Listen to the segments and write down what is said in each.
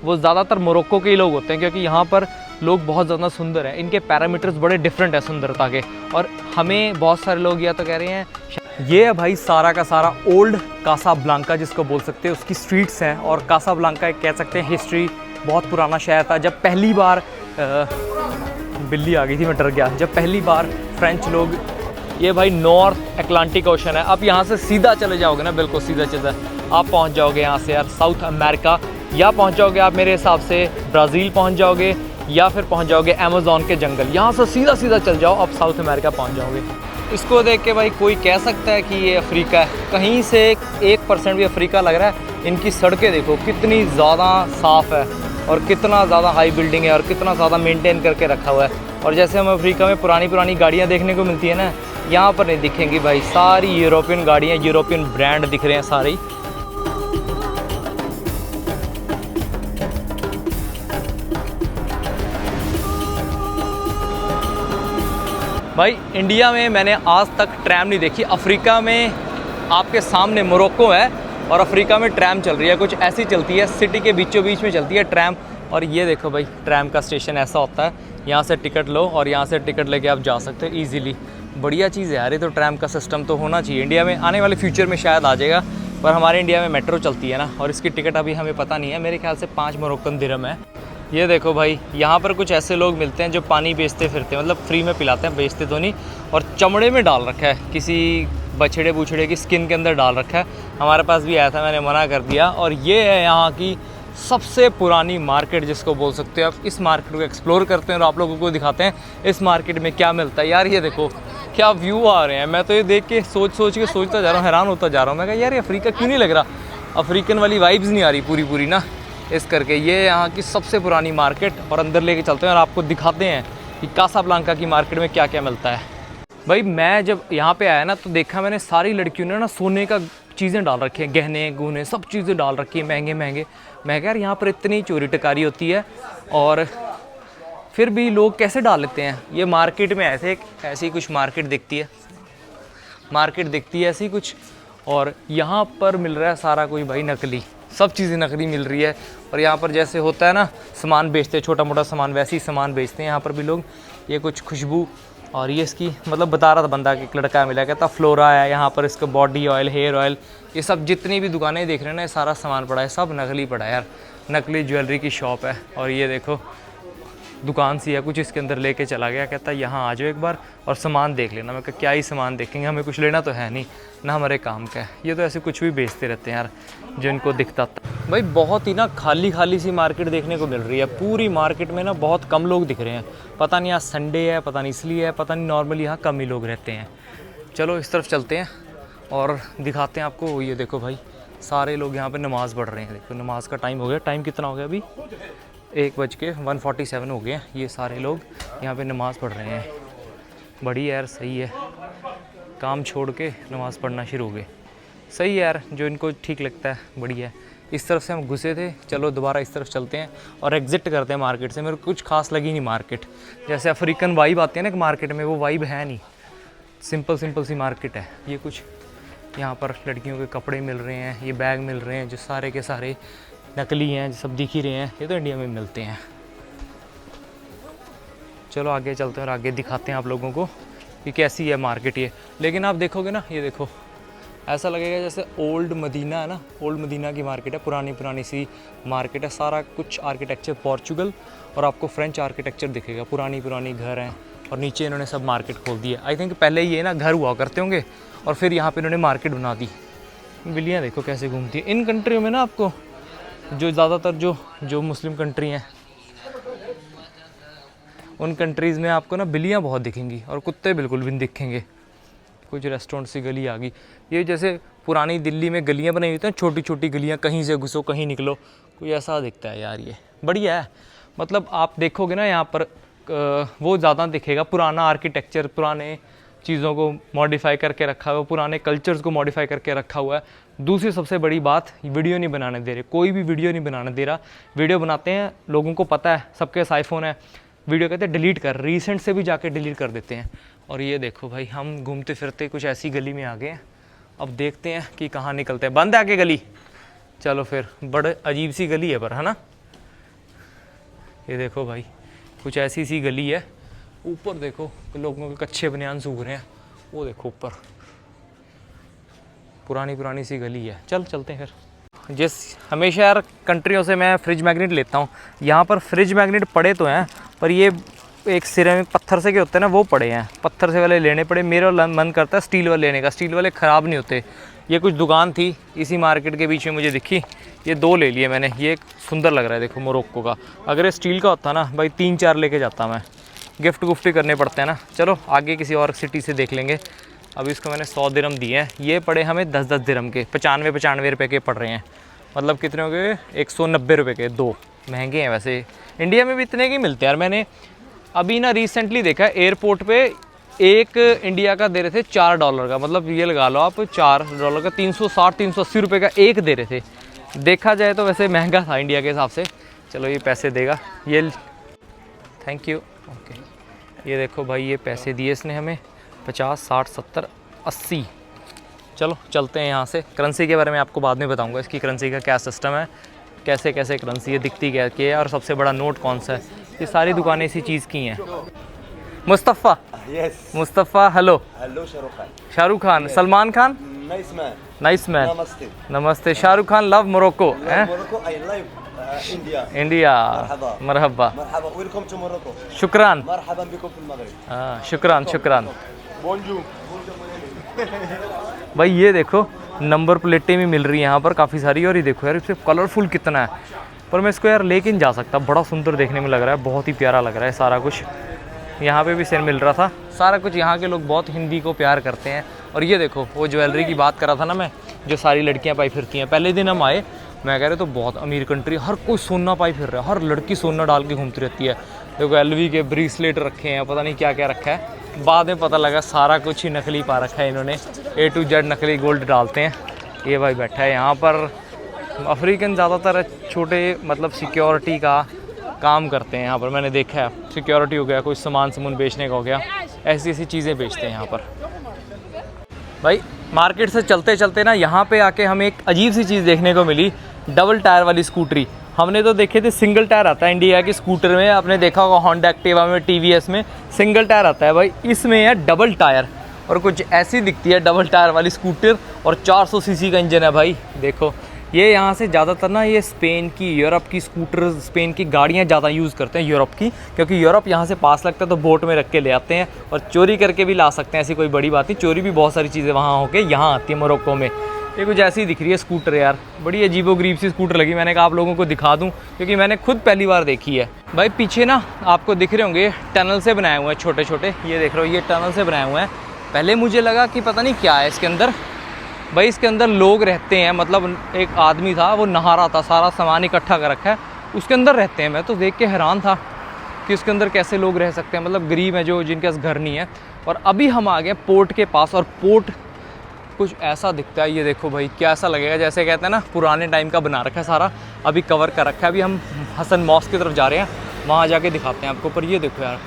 वो ज़्यादातर मोरक्को के ही लोग होते हैं, क्योंकि यहाँ पर लोग बहुत ज़्यादा सुंदर हैं, इनके पैरामीटर्स बड़े डिफरेंट है सुंदरता के। और हमें बहुत सारे लोग या तो कह रहे हैं ये है भाई सारा का सारा ओल्ड कासाब्लांका जिसको बोल सकते हैं, उसकी स्ट्रीट्स हैं। और कासाब्लांका एक कह सकते हैं हिस्ट्री बहुत पुराना शहर था। जब पहली बार बिल्ली आ गई थी, मैं डर गया। जब पहली बार फ्रेंच लोग, ये भाई नॉर्थ अटलांटिक ओशन है। आप यहाँ से सीधा चले जाओगे ना, बिल्कुल सीधा सीधा आप पहुँच जाओगे यहाँ से यार साउथ अमेरिका, या पहुँच जाओगे आप मेरे हिसाब से ब्राज़ील पहुँच जाओगे, या फिर पहुँच जाओगे अमेज़ॉन के जंगल। यहाँ से सीधा सीधा चल जाओ, आप साउथ अमेरिका पहुँच जाओगे। इसको देख के भाई कोई कह सकता है कि ये अफ्रीका है? कहीं से 1% भी अफ्रीका लग रहा है। इनकी सड़कें देखो कितनी ज़्यादा साफ़ है, और कितना ज़्यादा हाई बिल्डिंग है, और कितना ज़्यादा मेंटेन करके रखा हुआ है। और जैसे हम अफ्रीका में पुरानी पुरानी गाड़ियाँ देखने को मिलती है ना, यहाँ पर नहीं दिखेंगी भाई। सारी यूरोपियन गाड़ियाँ, यूरोपियन ब्रांड दिख रहे हैं सारी। भाई इंडिया में मैंने आज तक ट्रैम नहीं देखी। अफ्रीका में आपके सामने मोरक्को है और अफ्रीका में ट्रैम चल रही है, कुछ ऐसी चलती है, सिटी के बीचों बीच में चलती है ट्रैम। और ये देखो भाई ट्रैम का स्टेशन ऐसा होता है, यहाँ से टिकट लो और यहाँ से टिकट लेके आप जा सकते हो ईज़िली। बढ़िया चीज़ है यार ये तो। ट्रैम का सिस्टम तो होना चाहिए इंडिया में, आने वाले फ्यूचर में शायद आ जाएगा। पर हमारे इंडिया में मेट्रो चलती है ना, और इसकी टिकट अभी हमें पता नहीं है, मेरे ख्याल से 5 मोरक्कन दिरहम है। ये देखो भाई यहाँ पर कुछ ऐसे लोग मिलते हैं जो पानी बेचते फिरते हैं, मतलब फ्री में पिलाते हैं, बेचते तो नहीं। और चमड़े में डाल रखा है, किसी बछड़े बूछड़े की स्किन के अंदर डाल रखा है। हमारे पास भी आया था, मैंने मना कर दिया। और ये है यहाँ की सबसे पुरानी मार्केट जिसको बोल सकते हो आप। इस मार्केट को एक्सप्लोर करते हैं और आप लोगों को दिखाते हैं इस मार्केट में क्या मिलता है। यार ये देखो क्या व्यू आ रहे हैं, मैं तो ये देख के सोचता जा रहा हूँ, हैरान होता जा रहा हूँ। मैं कहा यार ये अफ्रीका क्यों नहीं लग रहा, अफ्रीकन वाली वाइब्स नहीं आ रही पूरी ना, इस करके। ये यहाँ की सबसे पुरानी मार्केट, और अंदर लेके चलते हैं और आपको दिखाते हैं कि कासाब्लांका की मार्केट में क्या क्या मिलता है। भाई मैं जब यहाँ पे आया ना तो देखा मैंने सारी लड़कियों ने ना सोने का चीज़ें डाल रखी हैं, गहने गूने सब चीज़ें डाल रखी हैं, महंगे महंगे। मैं कह यार यहाँ पर इतनी चोरी टकारी होती है और फिर भी लोग कैसे डाल लेते हैं। ये मार्केट में ऐसे ऐसी कुछ मार्केट दिखती है ऐसी कुछ, और यहाँ पर मिल रहा है सारा कोई भाई नकली, सब चीज़ें नकली मिल रही है। और यहाँ पर जैसे होता है ना सामान बेचते हैं, छोटा मोटा सामान, वैसे ही सामान बेचते हैं यहाँ पर भी लोग। ये कुछ खुशबू, और ये इसकी मतलब बता रहा था बंदा कि एक लड़का मिला, कहता फ्लोरा है यहाँ पर, इसका बॉडी ऑयल, हेयर ऑयल, ये सब जितनी भी दुकानें देख रहे हैं ना, ये सारा सामान पड़ा है, सब नकली पड़ा है यार। नकली ज्वेलरी की शॉप है। और ये देखो दुकान सी है कुछ, इसके अंदर लेके चला गया, कहता यहाँ आ जाओ एक बार और सामान देख लेना। मैं कहा क्या ही सामान देखेंगे, हमें कुछ लेना तो है नहीं ना, हमारे काम का है। ये तो ऐसे कुछ भी बेचते रहते हैं यार जो इनको दिखता था। भाई बहुत ही ना खाली सी मार्केट देखने को मिल रही है। पूरी मार्केट में ना बहुत कम लोग दिख रहे हैं, पता नहीं आज संडे है, पता नहीं इसलिए है, पता नहीं, नॉर्मली यहाँ कम ही लोग रहते हैं। चलो इस तरफ चलते हैं और दिखाते हैं आपको। ये देखो भाई सारे लोग यहाँ पर नमाज़ पढ़ रहे हैं। देखो नमाज़ का टाइम हो गया, टाइम कितना हो गया अभी, 1:147 हो गए। ये सारे लोग यहाँ पे नमाज़ पढ़ रहे हैं। बड़ी यार सही है, काम छोड़ के नमाज़ पढ़ना शुरू हो गए। सही है यार, जो इनको ठीक लगता है बढ़िया है। इस तरफ से हम घुसे थे, चलो दोबारा इस तरफ चलते हैं और एग्ज़िट करते हैं मार्केट से। मेरे को कुछ खास लगी नहीं मार्केट, जैसे अफ्रीकन वाइब आती है ना एक मार्केट में, वो वाइब है नहीं, सिंपल सी मार्केट है। ये कुछ यहाँ पर लड़कियों के कपड़े मिल रहे हैं, ये बैग मिल रहे हैं जो सारे के सारे नकली हैं, सब दिख ही रहे हैं। ये तो इंडिया में मिलते हैं। चलो आगे चलते हैं और आगे दिखाते हैं आप लोगों को कि कैसी है मार्केट ये। लेकिन आप देखोगे ना, ये देखो ऐसा लगेगा जैसे ओल्ड मदीना है ना, ओल्ड मदीना की मार्केट है, पुरानी सी मार्केट है। सारा कुछ आर्किटेक्चर पोर्चुगल और आपको फ्रेंच आर्किटेक्चर दिखेगा, पुरानी घर हैं। और नीचे इन्होंने सब मार्केट खोल दी है। आई थिंक पहले ये ना घर हुआ करते होंगे और फिर यहाँ पर इन्होंने मार्केट बना दी। बिल्लियाँ देखो कैसे घूमती है। इन कंट्रियों में ना आपको जो ज़्यादातर जो मुस्लिम कंट्री हैं, उन कंट्रीज़ में आपको ना बिल्लियाँ बहुत दिखेंगी और कुत्ते बिल्कुल भी नहीं दिखेंगे। कुछ रेस्टोरेंट सी गली आ गई। ये जैसे पुरानी दिल्ली में गलियाँ बनाई हुई थी, छोटी छोटी गलियाँ, कहीं से घुसो कहीं निकलो, कोई ऐसा दिखता है यार। ये बढ़िया है, मतलब आप देखोगे ना यहाँ पर वो ज़्यादा दिखेगा, पुराना आर्किटेक्चर, पुराने चीज़ों को मॉडिफाई करके रखा हुआ है, पुराने कल्चर्स को मॉडिफाई करके रखा हुआ है। दूसरी सबसे बड़ी बात, वीडियो नहीं बनाने दे रहे, कोई भी वीडियो नहीं बनाने दे रहा। वीडियो बनाते हैं, लोगों को पता है, सबके पास आईफोन है, वीडियो कहते हैं डिलीट कर, रीसेंट से भी जाके डिलीट कर देते हैं। और ये देखो भाई हम घूमते फिरते कुछ ऐसी गली में आ गए हैं। अब देखते हैं कि कहाँ निकलते हैं। बंद है आगे गली, चलो फिर, बड़े अजीब सी गली है पर, है ना। ये देखो भाई, कुछ ऐसी सी गली है। ऊपर देखो लोगों के कच्चे बनियान सूख रहे हैं, वो देखो ऊपर पुरानी सी गली है। चलते हैं फिर। जिस हमेशा यार कंट्रियों से मैं फ्रिज मैग्नेट लेता हूँ, यहाँ पर फ्रिज मैग्नेट पड़े तो हैं, पर ये एक सिरेमिक पत्थर से के होते हैं ना, वो पड़े हैं। पत्थर से वाले लेने पड़े। मेरा मन करता है स्टील वाले लेने का, स्टील वाले ख़राब नहीं होते। ये कुछ दुकान थी इसी मार्केट के बीच में मुझे दिखी, ये 2 ले लिए मैंने। ये एक सुंदर लग रहा है देखो, मोरक्को का। अगर ये स्टील का होता ना भाई 3-4 लेके जाता मैं। गिफ्ट गुफ्ट करने पड़ते हैं ना। चलो आगे किसी और सिटी से देख लेंगे। अभी इसको मैंने 100 दिरहम दिए हैं। ये पड़े हमें 10-10 दिरहम के, 95 रुपये के पड़ रहे हैं। मतलब कितने हो गए, 190 रुपये के 2। महंगे हैं वैसे, इंडिया में भी इतने के मिलते हैं यार। मैंने अभी ना रिसेंटली देखा एयरपोर्ट पे, एक इंडिया का दे रहे थे $4 का। मतलब ये लगा लो आप $4 का 360-380 रुपये का एक दे रहे थे। देखा जाए तो वैसे महंगा था इंडिया के हिसाब से। चलो ये पैसे देगा ये, थैंक यू। ओके ये देखो भाई, ये पैसे दिए इसने हमें 50, 60, 70, 80। चलो चलते हैं यहाँ से। करेंसी के बारे में आपको बाद में बताऊँगा, इसकी करेंसी का क्या सिस्टम है, कैसे कैसे करेंसी है, दिखती क्या है, और सबसे बड़ा नोट कौन सा है। ये सारी दुकानें इसी चीज़ की हैं। Mustafa, yes Mustafa hello. Hello Shahrukh Khan. Shahrukh Khan, Salman Khan, nice man. Nice man, namaste. Namaste. Shahrukh Khan love Morocco, Morocco, I love India. India, मरहबा, मरहबा, welcome to Morocco. शुक्रान, Marhaba बिकुम fill मगरिब। हाँ शुक्रान शुक्रान। बोंजू। भाई ये देखो नंबर प्लेटें भी मिल रही हैं यहाँ पर काफ़ी सारी। और ये देखो यार, इससे कलरफुल कितना है। पर मैं इसको यार लेके नहीं जा सकता, बड़ा सुंदर देखने में लग रहा है, बहुत ही प्यारा लग रहा है सारा कुछ। यहाँ पे भी सेल मिल रहा था सारा कुछ। यहाँ के लोग बहुत हिंदी को प्यार करते हैं। और ये देखो वो ज्वेलरी की बात कर रहा था ना मैं, जो सारी लड़कियाँ पाई फिरती हैं। पहले दिन हम आए, मैं कह रहे तो बहुत अमीर कंट्री, हर कोई सोना पाई फिर रहा है, हर लड़की सोना डाल के घूमती रहती है। देखो LV के ब्रेसलेट रखे हैं, पता नहीं क्या क्या रखा है। बाद में पता लगा सारा कुछ ही नकली पा रखा है इन्होंने, A to Z नकली गोल्ड डालते हैं। ये भाई बैठा है यहाँ पर। अफ्रीकन ज़्यादातर छोटे मतलब सिक्योरिटी का काम करते हैं यहाँ पर, मैंने देखा है। सिक्योरिटी हो गया, कोई सामान बेचने का हो गया, ऐसी ऐसी चीज़ें बेचते हैं यहाँ पर। भाई मार्केट से चलते चलते ना यहाँ पे आके हमें एक अजीब सी चीज़ देखने को मिली, डबल टायर वाली स्कूटरी। हमने तो देखे थे सिंगल टायर आता है इंडिया की स्कूटर में, आपने देखा होगा होंडा एक्टिवा में, TVS में सिंगल टायर आता है। भाई इसमें है डबल टायर, और कुछ ऐसी दिखती है डबल टायर वाली स्कूटर, और 400 सीसी का इंजन है। भाई देखो ये यहाँ से ज़्यादातर ना ये स्पेन की, यूरोप की स्कूटर, स्पेन की गाड़ियाँ ज़्यादा यूज़ करते हैं यूरोप की, क्योंकि यूरोप यहाँ से पास लगता है तो बोट में रख के ले आते हैं, और चोरी करके भी ला सकते हैं, ऐसी कोई बड़ी बात नहीं। चोरी भी बहुत सारी चीज़ें वहाँ होके यहाँ आती है मोरक्को में। ये कुछ ऐसी दिख रही है स्कूटर यार, बड़ी अजीबोगरीब सी स्कूटर लगी। मैंने कहा आप लोगों को दिखा दूँ, क्योंकि मैंने खुद पहली बार देखी है। भाई पीछे ना आपको दिख रहे होंगे टनल से बनाए हुए हैं छोटे छोटे, ये देख रहे हो, ये टनल से बनाए हुए हैं। पहले मुझे लगा कि पता नहीं क्या है इसके अंदर। भाई इसके अंदर लोग रहते हैं, मतलब एक आदमी था वो नहा रहा था, सारा सामान इकट्ठा कर रखा है, उसके अंदर रहते हैं। मैं तो देख के हैरान था कि उसके अंदर कैसे लोग रह सकते हैं, मतलब गरीब है जो, जिनके पास घर नहीं है। और अभी हम आ गए पोर्ट के पास, और पोर्ट कुछ ऐसा दिखता है। ये देखो भाई, क्या ऐसा लगेगा जैसे कहते हैं ना पुराने टाइम का बना रखा है सारा, अभी कवर कर रखा है। अभी हम हसन मॉस्क की तरफ जा रहे हैं, वहाँ जाके दिखाते हैं आपको। पर ये देखो यार,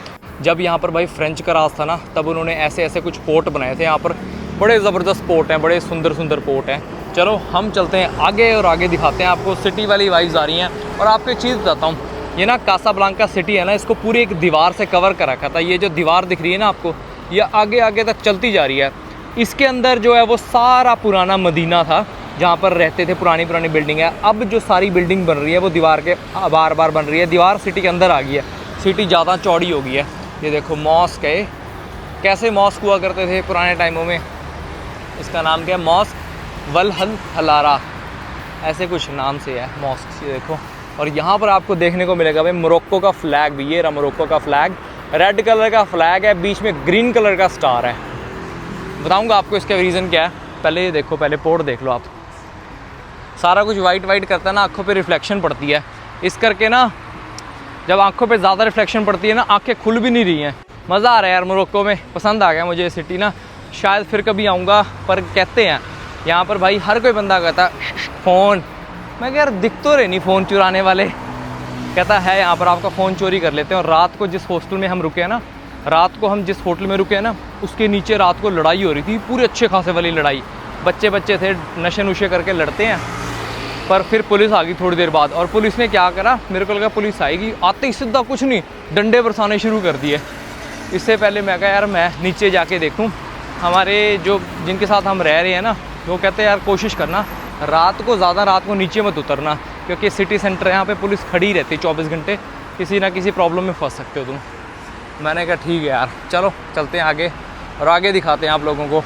जब यहाँ पर भाई फ्रेंच का राज था ना, तब उन्होंने ऐसे ऐसे कुछ पोर्ट बनाए थे यहाँ पर। बड़े ज़बरदस्त पोर्ट हैं, बड़े सुंदर सुंदर पोर्ट हैं। चलो हम चलते हैं आगे, और आगे दिखाते हैं आपको। सिटी वाली वाइब्स आ रही हैं। और आपको एक चीज़ बताता हूँ, ये ना कासाब्लांका सिटी है ना, इसको पूरी एक दीवार से कवर कर रखा था। ये जो दीवार दिख रही है ना आपको, ये आगे आगे तक चलती जा रही है। इसके अंदर जो है वो सारा पुराना मदीना था, जहाँ पर रहते थे, पुरानी पुरानी बिल्डिंग है। अब जो सारी बिल्डिंग बन रही है वो दीवार के बार बार बन रही है, दीवार सिटी के अंदर आ गई है, सिटी ज़्यादा चौड़ी हो गई है। ये देखो मॉस्क है, कैसे मॉस्क हुआ करते थे पुराने टाइमों में। इसका नाम क्या है, मॉस्क वलहल हलारा, ऐसे कुछ नाम से है मॉस्क। ये देखो, और यहाँ पर आपको देखने को मिलेगा भाई मोरक्को का फ्लैग भी। ये रहा मोरक्को का फ्लैग, रेड कलर का फ्लैग है, बीच में ग्रीन कलर का स्टार है। बताऊँगा आपको इसका रीज़न क्या है। पहले ये देखो, पहले पोर्ट देख लो आप, सारा कुछ वाइट वाइट करता है ना, आँखों पर रिफ्लेक्शन पड़ती है। इस करके ना जब आँखों पे ज़्यादा रिफ्लेक्शन पड़ती है ना, आँखें खुल भी नहीं रही हैं। मज़ा आ रहा है यार मोरक्को में, पसंद आ गया मुझे ये सिटी ना। शायद फिर कभी आऊँगा। पर कहते हैं यहाँ पर भाई हर कोई बंदा कहता है फ़ोन, मैं यार दिख तो रहे नहीं फ़ोन चुराने वाले। कहता है यहाँ पर आपका फ़ोन चोरी कर लेते हैं। और रात को जिस हॉस्टल में हम रुके हैं ना, रात को हम जिस होटल में रुके हैं ना, उसके नीचे रात को लड़ाई हो रही थी, पूरी अच्छे खासे वाली लड़ाई। बच्चे थे, नशे नुशे करके लड़ते हैं। पर फिर पुलिस आ गई थोड़ी देर बाद, और पुलिस ने क्या करा, मेरे को लगा पुलिस आएगी, आते ही सीधा कुछ नहीं डंडे बरसाने शुरू कर दिए। इससे पहले मैं कहा यार मैं नीचे जाके देखूं। हमारे जो जिनके साथ हम रह रहे हैं ना, वो कहते हैं यार कोशिश करना रात को नीचे मत उतरना, क्योंकि सिटी सेंटर यहाँ पे पुलिस खड़ी रहती है 24 घंटे, किसी ना किसी प्रॉब्लम में फंस सकते हो तुम। मैंने कहा ठीक है यार, चलो चलते हैं आगे और आगे दिखाते हैं आप लोगों को।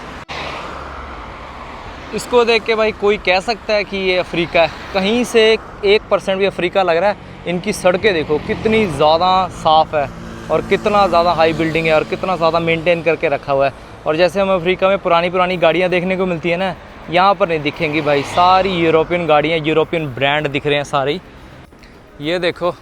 इसको देख के भाई कोई कह सकता है कि ये अफ्रीका है? कहीं से 1% भी अफ्रीका लग रहा है। इनकी सड़कें देखो कितनी ज़्यादा साफ़ है और कितना ज़्यादा हाई बिल्डिंग है और कितना ज़्यादा मेंटेन करके रखा हुआ है। और जैसे हम अफ्रीका में पुरानी गाड़ियाँ देखने को मिलती है ना, यहाँ पर नहीं दिखेंगी भाई, सारी यूरोपियन गाड़ियाँ, यूरोपियन ब्रांड दिख रहे हैं सारी। ये देखो,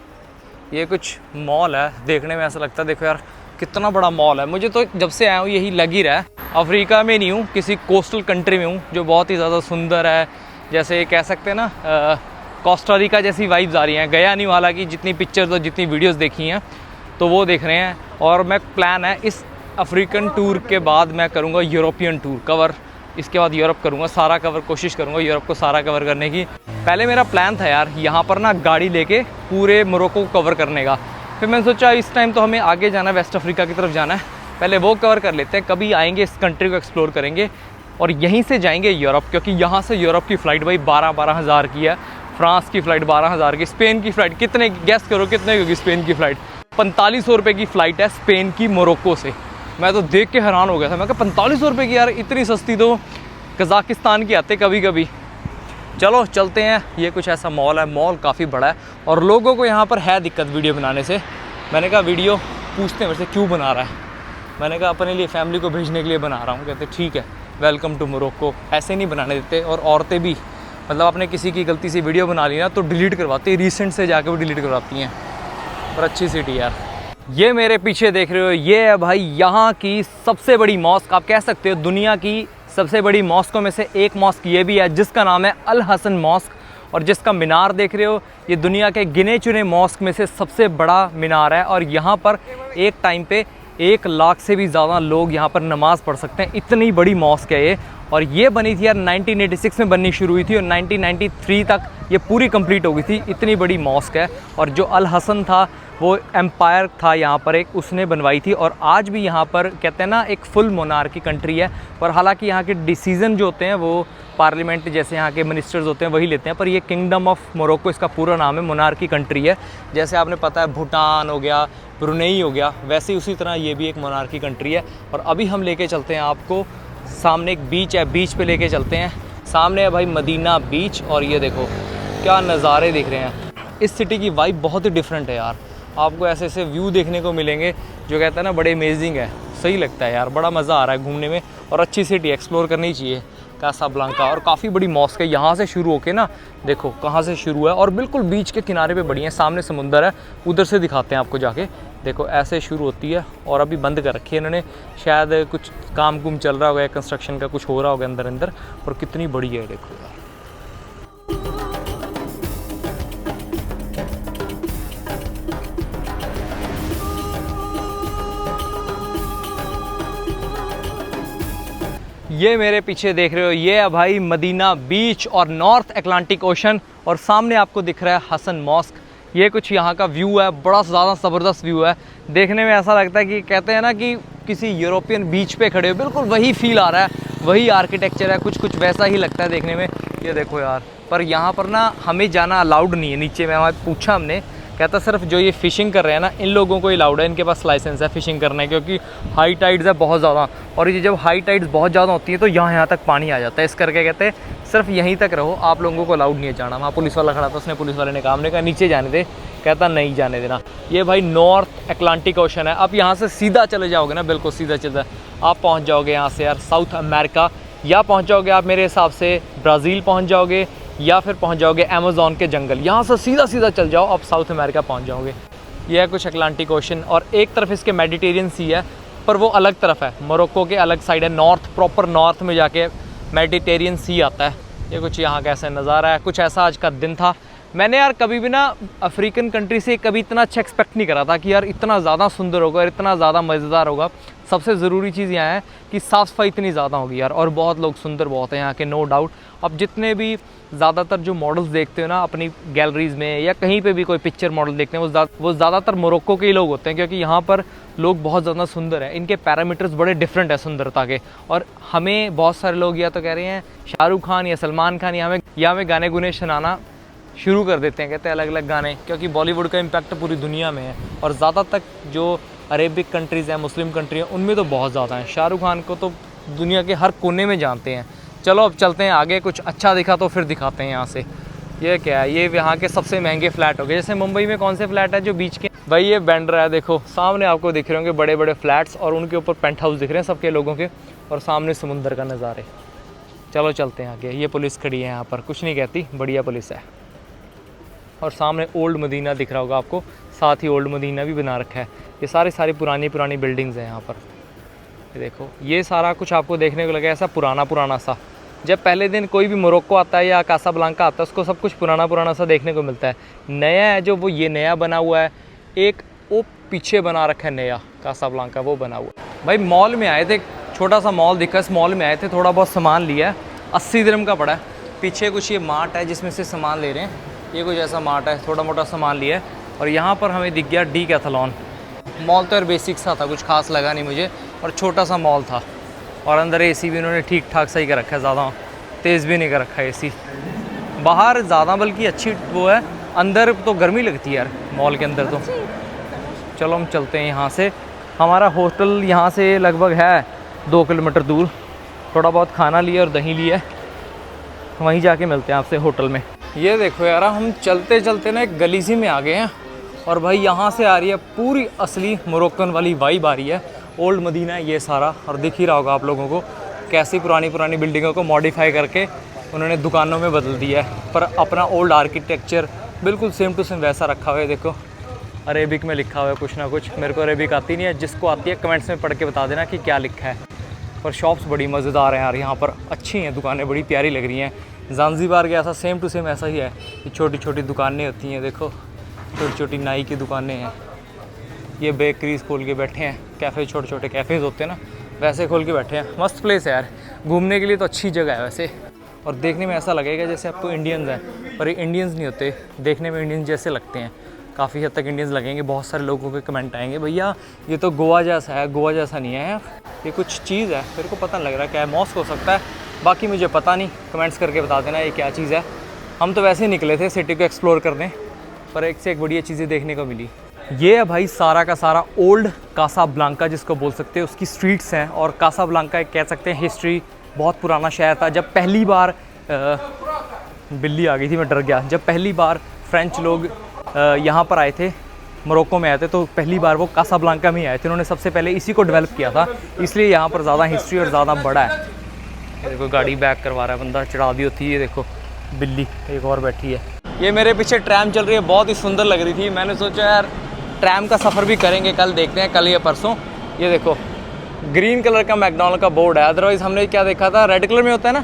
ये कुछ मॉल है, देखने में ऐसा लगता है, देखो यार कितना बड़ा मॉल है। मुझे तो जब से आया हूँ यही लग ही रहा है, अफ्रीका में नहीं हूँ, किसी कोस्टल कंट्री में हूँ जो बहुत ही ज़्यादा सुंदर है। जैसे कह सकते हैं ना कोस्टा रिका जैसी वाइब्स आ रही हैं। गया नहीं, हालांकि जितनी पिक्चर्स और जितनी वीडियोस देखी हैं तो वो देख रहे हैं। और मैं प्लान है इस अफ्रीकन टूर के बाद मैं करूँगा यूरोपियन टूर कवर, इसके बाद यूरोप करूँगा सारा कवर, कोशिश करूँगा यूरोप को सारा कवर करने की। पहले मेरा प्लान था यार यहाँ पर ना गाड़ी लेके पूरे मोरक्को को कवर करने का, फिर मैंने सोचा इस टाइम तो हमें आगे जाना है, वेस्ट अफ्रीका की तरफ जाना है, पहले वो कवर कर लेते हैं, कभी आएंगे इस कंट्री को एक्सप्लोर करेंगे और यहीं से जाएंगे यूरोप, क्योंकि यहाँ से यूरोप की फ़्लाइट भाई 12 हज़ार की है, फ्रांस की फ़्लाइट 12 हज़ार की, स्पेन की फ़्लाइट कितने, गैस करो कितने होगी स्पेन की फ़्लाइट? 4500 रुपये की फ़्लाइट है स्पेन की मोरक्को से। मैं तो देख के हैरान हो गया था, मैं कहा 4500 रुपये की यार, इतनी सस्ती तो कज़ाकिस्तान की आते कभी कभी। चलो चलते हैं। ये कुछ ऐसा मॉल है, मॉल काफ़ी बड़ा है और लोगों को यहाँ पर है दिक्कत वीडियो बनाने से। मैंने कहा वीडियो पूछते हैं वैसे क्यों बना रहा है, मैंने कहा अपने लिए, फैमिली को भेजने के लिए बना रहा हूँ। कहते ठीक है, वेलकम टू मोरक्को। ऐसे नहीं बनाने देते, और औरतें भी, मतलब आपने किसी की गलती से वीडियो बना ली ना तो डिलीट करवाती है, रिसेंट से जाके वो डिलीट करवाती हैं। पर अच्छी सिटी यार। ये मेरे पीछे देख रहे हो, ये है भाई यहाँ की सबसे बड़ी मॉस्क, आप कह सकते हो दुनिया की सबसे बड़ी मॉस्कों में से एक मॉस्क ये भी है, जिसका नाम है अल हसन मॉस्क। और जिसका मीनार देख रहे हो, ये दुनिया के गिने चुने मॉस्क में से सबसे बड़ा मीनार है। और यहाँ पर एक टाइम पे 1 लाख से भी ज़्यादा लोग यहाँ पर नमाज़ पढ़ सकते हैं, इतनी बड़ी मॉस्क है ये। और ये बनी थी यार 1986 में बननी शुरू हुई थी और 1993 तक ये पूरी कंप्लीट हो गई थी, इतनी बड़ी मॉस्क है। और जो अल हसन था वो एम्पायर था यहाँ पर एक, उसने बनवाई थी। और आज भी यहाँ पर कहते हैं ना एक फुल मोनार्की कंट्री है, पर हालांकि यहाँ के डिसीज़न जो होते हैं वो पार्लियामेंट जैसे यहाँ के मिनिस्टर्स होते हैं वही लेते हैं। पर ये किंगडम ऑफ मोरक्को इसका पूरा नाम है, मोनार्की कंट्री है। जैसे आपने पता है भूटान हो गया, ब्रुनेई हो गया, वैसे उसी तरह ये भी एक मोनार्की कंट्री है। और अभी हम लेके चलते हैं आपको, सामने एक बीच है, बीच पे लेके चलते हैं। सामने है भाई मदीना बीच, और ये देखो क्या नज़ारे दिख रहे हैं। इस सिटी की वाइब बहुत ही डिफरेंट है यार, आपको ऐसे ऐसे व्यू देखने को मिलेंगे जो कहता है ना बड़े अमेजिंग है, सही लगता है यार, बड़ा मज़ा आ रहा है घूमने में। और अच्छी सिटी एक्सप्लोर करनी चाहिए कासाब्लांका। और काफ़ी बड़ी मॉस्क है, यहाँ से शुरू होके ना देखो कहाँ से शुरू है, और बिल्कुल बीच के किनारे पे बड़ी है, सामने समुंदर है, उधर से दिखाते हैं आपको जाके। देखो ऐसे शुरू होती है और अभी बंद कर रखी है इन्होंने, शायद कुछ काम चल रहा होगा, कंस्ट्रक्शन का कुछ हो रहा होगा अंदर अंदर। और कितनी बड़ी है देखो यार। ये मेरे पीछे देख रहे हो, ये है भाई मदीना बीच और नॉर्थ अटलांटिक ओशन, और सामने आपको दिख रहा है हसन मॉस्क। ये कुछ यहाँ का व्यू है, बड़ा ज़्यादा ज़बरदस्त व्यू है, देखने में ऐसा लगता है कि कहते हैं ना कि किसी यूरोपियन बीच पे खड़े हो, बिल्कुल वही फील आ रहा है, वही आर्किटेक्चर है, कुछ वैसा ही लगता है देखने में। ये देखो यार, पर यहाँ पर ना हमें जाना अलाउड नहीं है नीचे में, हमारे पूछा हमने, कहता सिर्फ जो ये फ़िशिंग कर रहे हैं ना इन लोगों को ही अलाउड है, इनके पास लाइसेंस है फ़िशिंग करने, क्योंकि हाई टाइड्स है बहुत ज़्यादा। और ये जब हाई टाइड्स बहुत ज़्यादा होती है तो यहाँ तक पानी आ जाता है, इस करके कहते हैं सिर्फ यहीं तक रहो, आप लोगों को अलाउड नहीं है जाना। वहाँ पुलिस वाला खड़ा था, उसने पुलिस वाले ने कहा, हमने कहा नीचे जाने दे, कहता नहीं जाने देना। ये भाई नॉर्थ अटलांटिक ओशन है। आप यहाँ से सीधा चले जाओगे ना, बिल्कुल सीधा सीधा आप पहुँच जाओगे यहाँ से यार साउथ अमेरिका, या पहुँच जाओगे आप मेरे हिसाब से ब्राज़ील पहुँच जाओगे, या फिर पहुंच जाओगे अमेज़न के जंगल। यहाँ से सीधा सीधा चल जाओ, आप साउथ अमेरिका पहुंच जाओगे। यह है कुछ अटलांटिक ओशन, और एक तरफ इसके मेडिटेरियन सी है, पर वो अलग तरफ है, मोरक्को के अलग साइड है, नॉर्थ, प्रॉपर नॉर्थ में जाके मेडिटेरियन सी आता है। ये कुछ यहाँ का ऐसा नज़ारा है, कुछ ऐसा आज का दिन था। मैंने यार कभी भी ना अफ्रीकन कंट्री से कभी इतना अच्छा एक्सपेक्ट नहीं करा था कि यार इतना ज़्यादा सुंदर होगा और इतना ज़्यादा मज़ेदार होगा। सबसे ज़रूरी चीज़ यहाँ है कि साफ़ सफाई इतनी ज़्यादा होगी यार, और बहुत लोग सुंदर बहुत हैं यहाँ के, नो डाउट। अब जितने भी ज़्यादातर जो मॉडल्स देखते हो ना अपनी गैलरीज़ में या कहीं पे भी कोई पिक्चर मॉडल देखते हैं, वो ज़्यादातर मोरक्को के ही लोग होते हैं, क्योंकि यहाँ पर लोग बहुत ज़्यादा सुंदर हैं। इनके पैरामीटर्स बड़े डिफरेंट है सुंदरता के। और हमें बहुत सारे लोग या तो कह रहे हैं शाहरुख खान या सलमान खान या हमें गाने गुने सुनाना शुरू कर देते हैं, कहते हैं अलग अलग गाने, क्योंकि बॉलीवुड का इम्पैक्ट पूरी दुनिया में है। और ज़्यादातर जो अरेबिक कंट्रीज़ हैं, मुस्लिम कंट्री हैं, उनमें तो बहुत ज़्यादा हैं। शाहरुख खान को तो दुनिया के हर कोने में जानते हैं। चलो अब चलते हैं आगे, कुछ अच्छा दिखा तो फिर दिखाते हैं यहाँ से। ये क्या है, ये यहाँ के सबसे महंगे फ्लैट हो गए। जैसे मुंबई में कौन से फ्लैट है जो बीच के, भाई ये बैंड रहा है, देखो सामने आपको दिख रहे होंगे बड़े बड़े फ्लैट्स, और उनके ऊपर पेंट हाउस दिख रहे हैं सबके लोगों के, और सामने समुंदर का नज़ारे। चलो चलते हैं आगे। ये पुलिस खड़ी है यहाँ पर, कुछ नहीं कहती, बढ़िया पुलिस है। और सामने ओल्ड मदीना दिख रहा होगा आपको, साथ ही ओल्ड मदीना भी बना रखा है। ये सारी पुरानी बिल्डिंग्स हैं यहाँ पर। ये देखो, ये सारा कुछ आपको देखने को लगा ऐसा पुराना सा। जब पहले दिन कोई भी मोरक्को आता है या कासाब्लांका आता है, उसको सब कुछ पुराना सा देखने को मिलता है। नया है जो वो ये नया बना हुआ है, एक वो पीछे बना रखा है नया कासाब्लांका, वो बना हुआ है। भाई मॉल में आए थे, छोटा सा मॉल दिखा, इस मॉल में आए थे, थोड़ा बहुत सामान लिया है, 80 दिरहम का पड़ा है। पीछे कुछ ये मार्ट है जिसमें से सामान ले रहे हैं, ये कुछ ऐसा मार्ट है, थोड़ा मोटा सामान लिया है। और यहाँ पर हमें दिख गया डीकैथलॉन। मॉल तो यार बेसिक सा था, कुछ खास लगा नहीं मुझे, और छोटा सा मॉल था। और अंदर एसी भी उन्होंने ठीक ठाक सही कर रखा है, ज़्यादा तेज़ भी नहीं कर रखा है एसी। बाहर ज़्यादा बल्कि अच्छी वो है, अंदर तो गर्मी लगती है यार मॉल के अंदर तो। चलो हम चलते हैं यहाँ से। हमारा होटल यहाँ से लगभग है 2 किलोमीटर दूर। थोड़ा बहुत खाना लिया और दही लिया, वहीं जाके मिलते हैं आपसे होटल में। ये देखो यार, हम चलते चलते ना एक गली सी में आ गए हैं, और भाई यहाँ से आ रही है पूरी असली मोरक्कन वाली वाइब आ रही है। ओल्ड मदीना है ये सारा, और दिख ही रहा होगा आप लोगों को कैसी पुरानी बिल्डिंगों को मॉडिफाई करके उन्होंने दुकानों में बदल दिया है, पर अपना ओल्ड आर्किटेक्चर बिल्कुल सेम टू सेम वैसा रखा हुआ है। देखो अरेबिक में लिखा हुआ है कुछ ना कुछ, मेरे को अरेबिक आती नहीं है, जिसको आती है कमेंट्स में पढ़ के बता देना कि क्या लिखा है। पर शॉप्स बड़ी मज़ेदार हैं यार, यहाँ पर अच्छी हैं दुकानें, बड़ी प्यारी लग रही हैं। ज़ांज़ीबार के ऐसा सेम टू सेम ऐसा ही है कि छोटी छोटी दुकानें होती हैं। देखो छोटी छोटी नाई की दुकानें हैं, ये बेकरीज खोल के बैठे हैं, कैफ़े छोटे छोटे कैफ़ेज़ होते हैं ना, वैसे खोल के बैठे हैं। मस्त प्लेस है यार, घूमने के लिए तो अच्छी जगह है वैसे। और देखने में ऐसा लगेगा जैसे आपको इंडियंस हैं, पर ये इंडियंस नहीं होते, देखने में इंडियंस जैसे लगते हैं, काफ़ी हद तक इंडियंस लगेंगे। बहुत सारे लोगों के कमेंट आएंगे भैया ये तो गोवा जैसा है, गोवा जैसा नहीं है यार, ये कुछ चीज़ है, मेरे को पता नहीं लग रहा क्या है, मॉस्क हो सकता है, बाकी मुझे पता नहीं, कमेंट्स करके बता देना ये क्या चीज़ है। हम तो वैसे ही निकले थे सिटी को एक्सप्लोर करने, पर एक से एक बढ़िया चीज़ें देखने को मिली। ये है भाई सारा का सारा ओल्ड कासाब्लांका जिसको बोल सकते हैं, उसकी स्ट्रीट्स हैं। और कासाब्लांका एक कह सकते हैं हिस्ट्री, बहुत पुराना शहर था। जब पहली बार बिल्ली आ गई थी, मैं डर गया। जब पहली बार फ्रेंच लोग यहाँ पर आए थे, मोरक्को में आए थे, तो पहली बार वो कासाब्लांका में आए थे। उन्होंने सबसे पहले इसी को डेवलप किया था, इसलिए यहाँ पर ज़्यादा हिस्ट्री और ज़्यादा बड़ा है। ये देखो गाड़ी बैक करवा रहा है बंदा, चढ़ा दी होती है। ये देखो बिल्ली एक और बैठी है। ये मेरे पीछे ट्रैम चल रही है, बहुत ही सुंदर लग रही थी। मैंने सोचा यार ट्रैम का सफ़र भी करेंगे, कल देखते हैं, कल या परसों। ये देखो ग्रीन कलर का मैकडॉनल्ड का बोर्ड है, अदरवाइज़ हमने क्या देखा था, रेड कलर में होता है ना,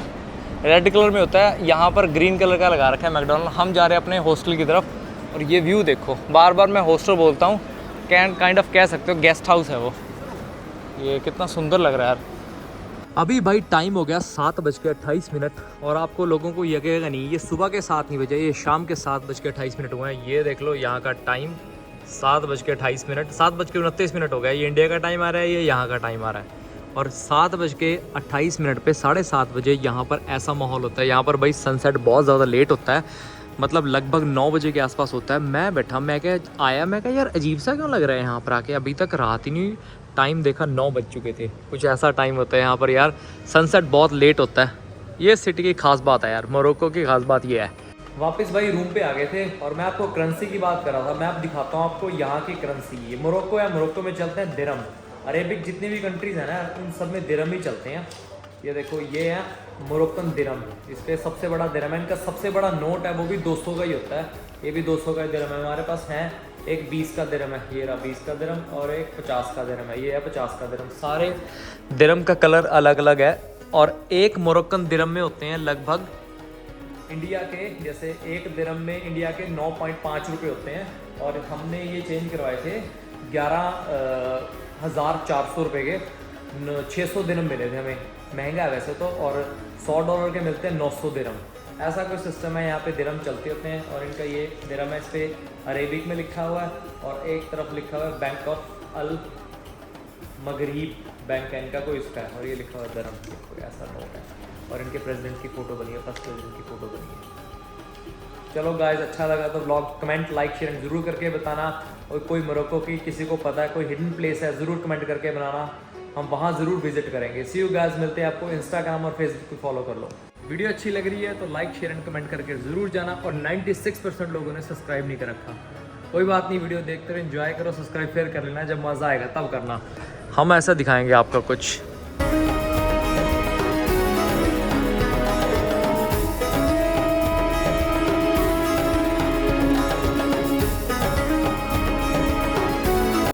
रेड कलर में होता है, यहाँ पर ग्रीन कलर का लगा रखा है मैकडॉनल्ड। हम जा रहे हैं अपने हॉस्टल की तरफ, और ये व्यू देखो, बार बार मैं हॉस्टल बोलता हूँ, काइंड ऑफ कह सकते हो गेस्ट हाउस है वो। ये कितना सुंदर लग रहा है यार। अभी भाई टाइम हो गया 7:28, और आपको लोगों को ये कहेगा नहीं, ये सुबह के 7 नहीं बजे, ये शाम के 7:28 हुए हैं। ये देख लो यहाँ का टाइम 7:28, 7:29 हो गया। ये इंडिया का टाइम आ रहा है, ये यहाँ का टाइम आ रहा है। और 7:28 पे 7:30 बजे यहाँ पर ऐसा माहौल होता है। यहाँ पर भाई सनसेट बहुत ज़्यादा लेट होता है, मतलब लगभग 9 बजे के आसपास होता है। मैं बैठा, मैं क्या यार अजीब सा क्यों लग रहा है यहाँ पर आके, अभी तक रात ही नहीं, टाइम देखा 9 बज चुके थे, कुछ ऐसा टाइम होता है यहाँ पर यार, सनसेट बहुत लेट होता है। ये सिटी की खास बात है यार, मोरक्को की खास बात ये है। वापस भाई रूम पे आ गए थे, और मैं आपको करेंसी की बात कर रहा था। मैं अब दिखाता हूँ आपको यहाँ की करेंसी। ये मोरक्को है, मोरक्को में चलते हैं दिरहम। अरेबिक जितनी भी कंट्रीज़ हैं ना, उन सब में दिरहम ही चलते हैं। ये देखो ये है मोरक्कन दिरहम, इस पर सबसे बड़ा दिरहम है। इनका सबसे बड़ा नोट है, वो भी 200 का ही होता है। ये भी 200 का दिरहम है। हमारे पास है एक 20 का दिरहम है, ये रहा 20 का दिरहम, और एक 50 का दिरहम है, ये है 50 का दिरहम। सारे दिरहम का कलर अलग अलग है, और एक मोरक्कन दिरहम में होते हैं लगभग इंडिया के जैसे 1 दिरहम में इंडिया के 9.5 रुपये होते हैं, और हमने ये चेंज करवाए थे 11,400 रुपये के। 600 दिरहम मिले थे हमें, महंगा है वैसे तो, और $100 के मिलते हैं 900 दिरहम। ऐसा कोई सिस्टम है, यहाँ पे दिरहम चलते होते हैं। और इनका ये दिरहम है, इस पर अरेबिक में लिखा हुआ है, और एक तरफ लिखा हुआ है बैंक ऑफ अल मगरीब बैंक है इनका, कोई इसका है, और ये लिखा हुआ है दिरहम, कोई ऐसा नोट है। और इनके प्रेसिडेंट की फ़ोटो बनी है, फर्स्ट प्रेसिडेंट की फ़ोटो बनी है। चलो गाइस, अच्छा लगा तो व्लॉग कमेंट लाइक शेयर ज़रूर करके बताना, और कोई मोरक्को की किसी को पता है कोई हिडन प्लेस है ज़रूर कमेंट करके बनाना, हम वहाँ ज़रूर विजिट करेंगे। सी यू गाइस, मिलते हैं आपको। इंस्टाग्राम और फेसबुक पे फॉलो कर लो। वीडियो अच्छी लग रही है तो लाइक शेयर एंड कमेंट करके ज़रूर जाना, और 96% लोगों ने सब्सक्राइब नहीं कर रखा। कोई बात नहीं, वीडियो देखते रहो, एंजॉय करो, सब्सक्राइब फिर कर लेना, जब मज़ा आएगा तब करना। हम ऐसा दिखाएंगे आपका कुछ